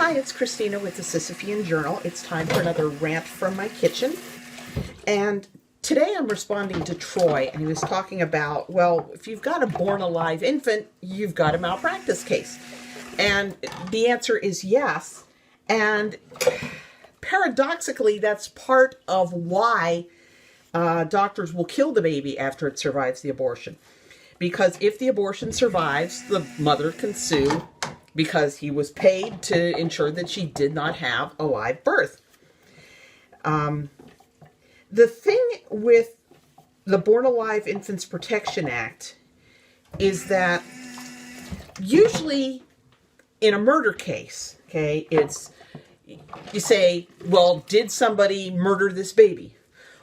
Hi, it's Christina with the Sisyphean Journal. It's time for another rant from my kitchen. And today I'm responding to Troy, and he was talking about, well, if you've got a born alive infant, you've got a malpractice case. And the answer is yes. And paradoxically, that's part of why doctors will kill the baby after it survives the abortion. Because if the abortion survives, the mother can sue because he was paid to ensure that she did not have a live birth. The thing with the Born Alive Infants Protection Act is that usually in a murder case, okay, you say, well, did somebody murder this baby?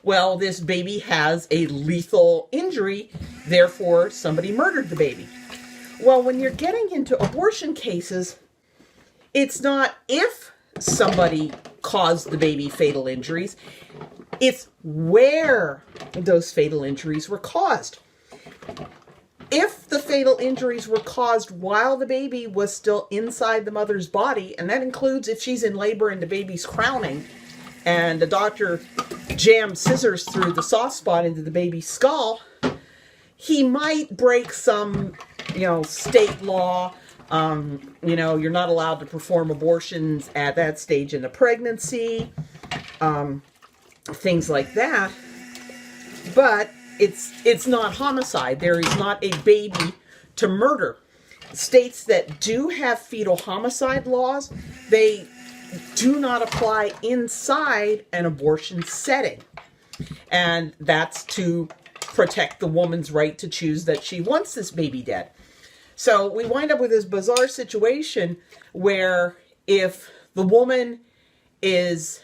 Well, this baby has a lethal injury, therefore somebody murdered the baby. Well, when you're getting into abortion cases, it's not if somebody caused the baby fatal injuries, it's where those fatal injuries were caused. If the fatal injuries were caused while the baby was still inside the mother's body, and that includes if she's in labor and the baby's crowning, and the doctor jams scissors through the soft spot into the baby's skull, he might break some, state law. You're not allowed to perform abortions at that stage in the pregnancy, things like that. But it's not homicide. There is not a baby to murder. States that do have fetal homicide laws, they do not apply inside an abortion setting. And that's to protect the woman's right to choose that she wants this baby dead. So we wind up with this bizarre situation where if the woman is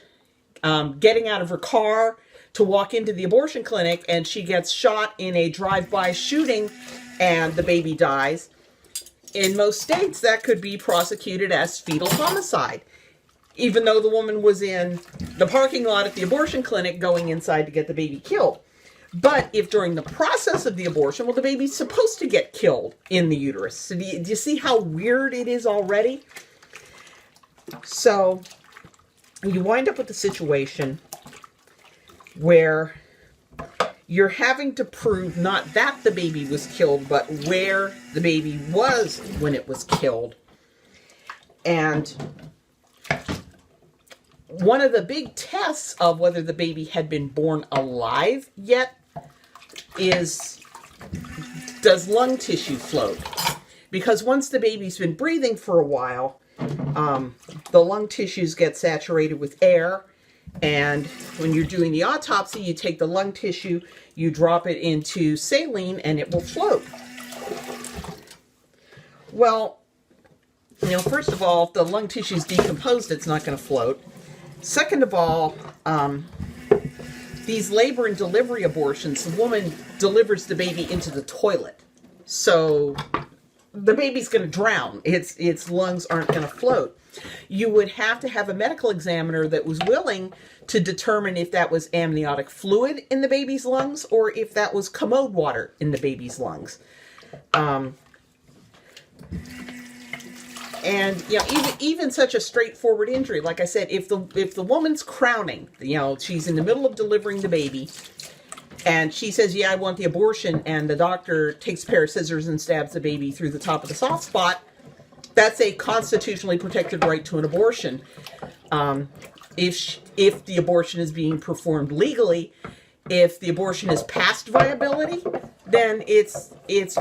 getting out of her car to walk into the abortion clinic and she gets shot in a drive-by shooting and the baby dies, in most states that could be prosecuted as fetal homicide, even though the woman was in the parking lot at the abortion clinic going inside to get the baby killed. But if during the process of the abortion, well, the baby's supposed to get killed in the uterus. So do you see how weird it is already? So you wind up with a situation where you're having to prove not that the baby was killed, but where the baby was when it was killed. And one of the big tests of whether the baby had been born alive yet is, does lung tissue float? Because once the baby's been breathing for a while, the lung tissues get saturated with air, and when you're doing the autopsy, you take the lung tissue, you drop it into saline, and it will float. Well, first of all, if the lung tissue is decomposed, it's not going to float. Second of all, these labor and delivery abortions, the woman delivers the baby into the toilet. So the baby's going to drown. Its lungs aren't going to float. You would have to have a medical examiner that was willing to determine if that was amniotic fluid in the baby's lungs or if that was commode water in the baby's lungs. And even such a straightforward injury, like I said, if the woman's crowning, she's in the middle of delivering the baby, and she says, "Yeah, I want the abortion," and the doctor takes a pair of scissors and stabs the baby through the top of the soft spot, that's a constitutionally protected right to an abortion. If the abortion is being performed legally, if the abortion is past viability, then it's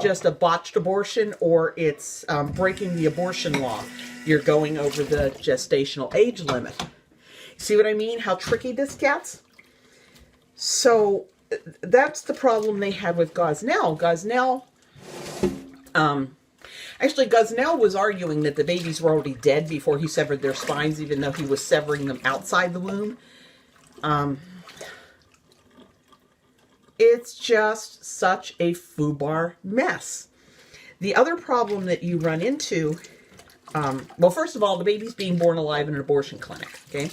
just a botched abortion, or it's breaking the abortion law. You're going over the gestational age limit. See what I mean? How tricky this gets? So that's the problem they had with Gosnell. Gosnell was arguing that the babies were already dead before he severed their spines, even though he was severing them outside the womb. It's just such a foobar mess. The other problem that you run into, well, first of all, the baby's being born alive in an abortion clinic, okay?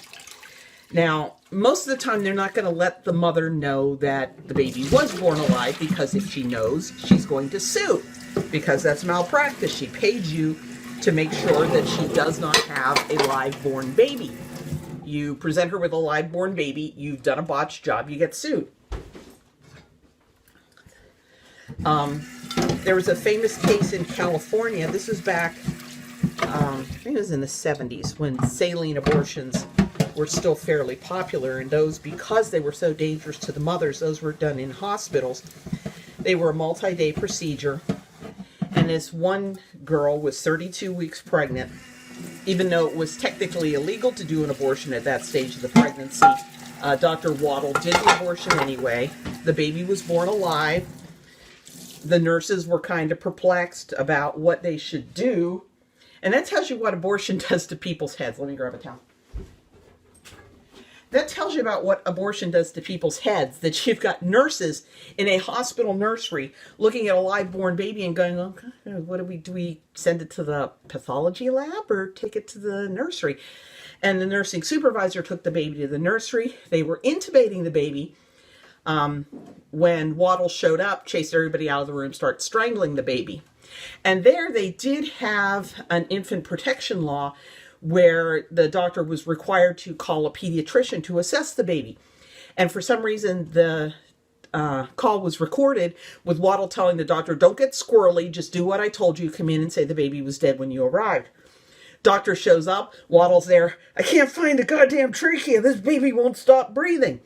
Now, most of the time, they're not going to let the mother know that the baby was born alive, because if she knows, she's going to sue, because that's malpractice. She paid you to make sure that she does not have a live-born baby. You present her with a live-born baby, you've done a botched job, you get sued. There was a famous case in California. This was back, I think it was in the 70s, when saline abortions were still fairly popular, and those, because they were so dangerous to the mothers, those were done in hospitals. They were a multi-day procedure, and this one girl was 32 weeks pregnant. Even though it was technically illegal to do an abortion at that stage of the pregnancy, Dr. Waddle did the abortion anyway. The baby was born alive. The nurses were kind of perplexed about what they should do. And that tells you what abortion does to people's heads. Let me grab a towel. That tells you about what abortion does to people's heads, that you've got nurses in a hospital nursery looking at a live-born baby and going, okay, what do we send it to the pathology lab or take it to the nursery? And the nursing supervisor took the baby to the nursery. They were intubating the baby when Waddle showed up, chased everybody out of the room, started strangling the baby. And there they did have an infant protection law where the doctor was required to call a pediatrician to assess the baby. And for some reason, the call was recorded with Waddle telling the doctor, don't get squirrely, just do what I told you, come in and say the baby was dead when you arrived. Doctor shows up, Waddle's there, I can't find the goddamn trachea, this baby won't stop breathing.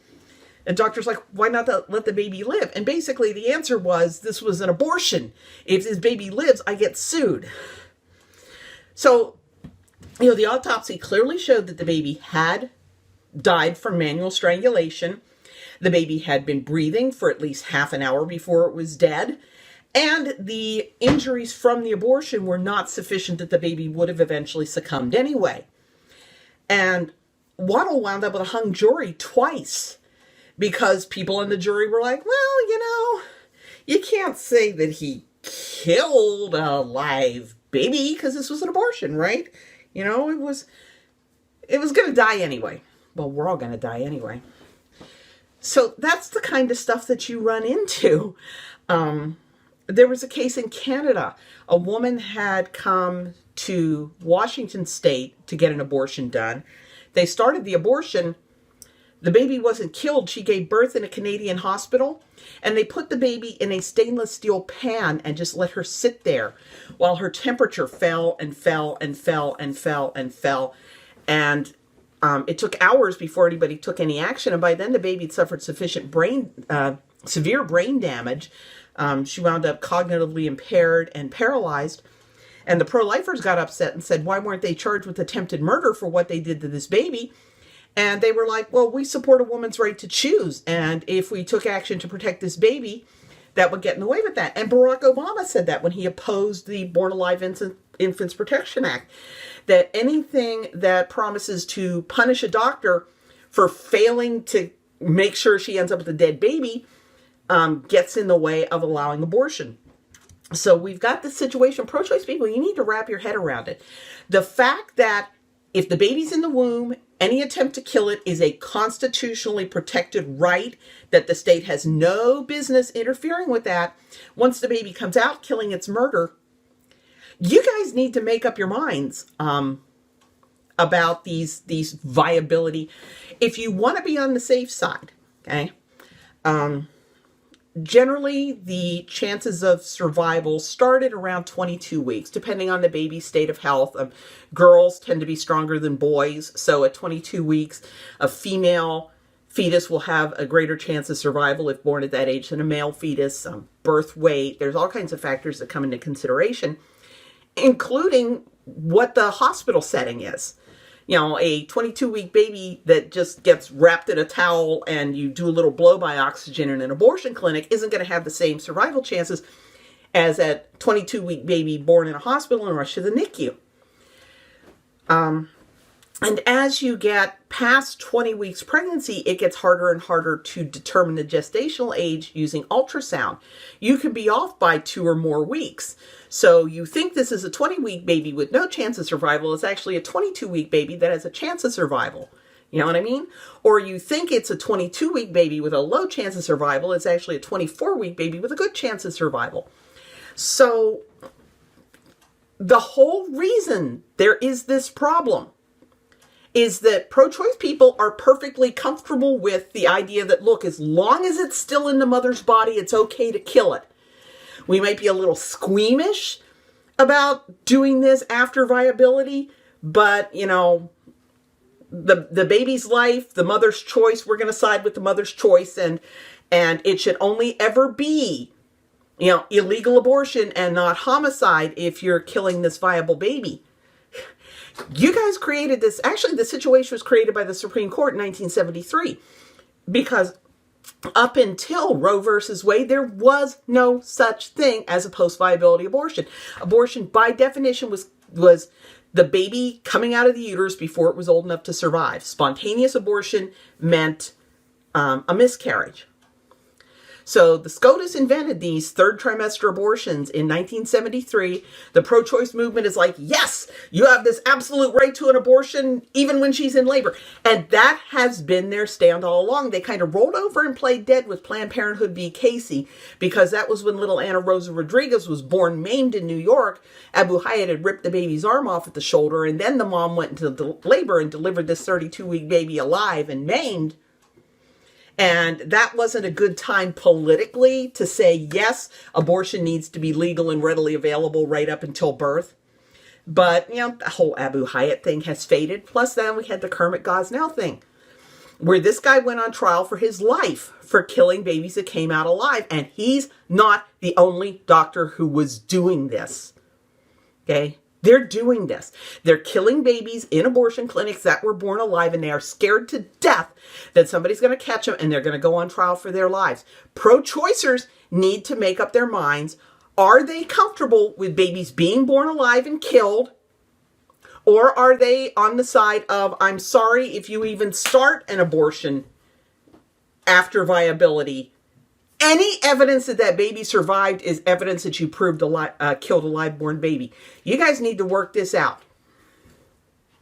And doctor's like, why not let the baby live? And basically the answer was, this was an abortion. If this baby lives, I get sued. So, you know, the autopsy clearly showed that the baby had died from manual strangulation. The baby had been breathing for at least half an hour before it was dead. And the injuries from the abortion were not sufficient that the baby would have eventually succumbed anyway. And Waddle wound up with a hung jury twice because people in the jury were like, well, you know, you can't say that he killed a live baby because this was an abortion, right? You know, it was going to die anyway. Well, we're all going to die anyway. So that's the kind of stuff that you run into. There was a case in Canada. A woman had come to Washington State to get an abortion done. They started the abortion. The baby wasn't killed. She gave birth in a Canadian hospital, and they put the baby in a stainless steel pan and just let her sit there while her temperature fell and fell and fell and fell and fell. And it took hours before anybody took any action. And by then the baby had suffered sufficient severe brain damage. She wound up cognitively impaired and paralyzed. And the pro-lifers got upset and said, why weren't they charged with attempted murder for what they did to this baby? And they were like, well, we support a woman's right to choose. And if we took action to protect this baby, that would get in the way with that. And Barack Obama said that when he opposed the Born Alive Infants Protection Act, that anything that promises to punish a doctor for failing to make sure she ends up with a dead baby gets in the way of allowing abortion. So we've got this situation. Pro-choice people, you need to wrap your head around it. The fact that if the baby's in the womb, any attempt to kill it is a constitutionally protected right, that the state has no business interfering with that. Once the baby comes out, killing its murder. You guys need to make up your minds about these viability. If you want to be on the safe side, okay, generally the chances of survival start at around 22 weeks, depending on the baby's state of health. Girls tend to be stronger than boys, so at 22 weeks, a female fetus will have a greater chance of survival if born at that age than a male fetus. Birth weight, there's all kinds of factors that come into consideration, including what the hospital setting is. You know, a 22-week baby that just gets wrapped in a towel and you do a little blow-by oxygen in an abortion clinic isn't going to have the same survival chances as a 22-week baby born in a hospital and rushed to the NICU. And as you get past 20 weeks pregnancy, it gets harder and harder to determine the gestational age using ultrasound. You could be off by 2 or more weeks. So you think this is a 20-week baby with no chance of survival. It's actually a 22-week baby that has a chance of survival. You know what I mean? Or you think it's a 22-week baby with a low chance of survival. It's actually a 24-week baby with a good chance of survival. So the whole reason there is this problem is that pro-choice people are perfectly comfortable with the idea that, look, as long as it's still in the mother's body, it's okay to kill it. We might be a little squeamish about doing this after viability, but, you know, the baby's life, the mother's choice, we're going to side with the mother's choice, and it should only ever be, you know, illegal abortion and not homicide if you're killing this viable baby. You guys created this. Actually, the situation was created by the Supreme Court in 1973, because up until Roe versus Wade, there was no such thing as a post-viability abortion. Abortion, by definition, was the baby coming out of the uterus before it was old enough to survive. Spontaneous abortion meant a miscarriage. So the SCOTUS invented these third trimester abortions in 1973. The pro-choice movement is like, yes, you have this absolute right to an abortion even when she's in labor. And that has been their stand all along. They kind of rolled over and played dead with Planned Parenthood v. Casey, because that was when little Anna Rosa Rodriguez was born maimed in New York. Abu Hayat had ripped the baby's arm off at the shoulder, and then the mom went into labor and delivered this 32-week baby alive and maimed. And that wasn't a good time politically to say, yes, abortion needs to be legal and readily available right up until birth. But, you know, the whole Abu Hayat thing has faded. Plus then we had the Kermit Gosnell thing, where this guy went on trial for his life for killing babies that came out alive. And he's not the only doctor who was doing this. Okay? They're doing this. They're killing babies in abortion clinics that were born alive, and they are scared to death that somebody's going to catch them and they're going to go on trial for their lives. Pro-choicers need to make up their minds. Are they comfortable with babies being born alive and killed? Or are they on the side of, I'm sorry if you even start an abortion after viability, any evidence that that baby survived is evidence that you proved killed a live-born baby. You guys need to work this out.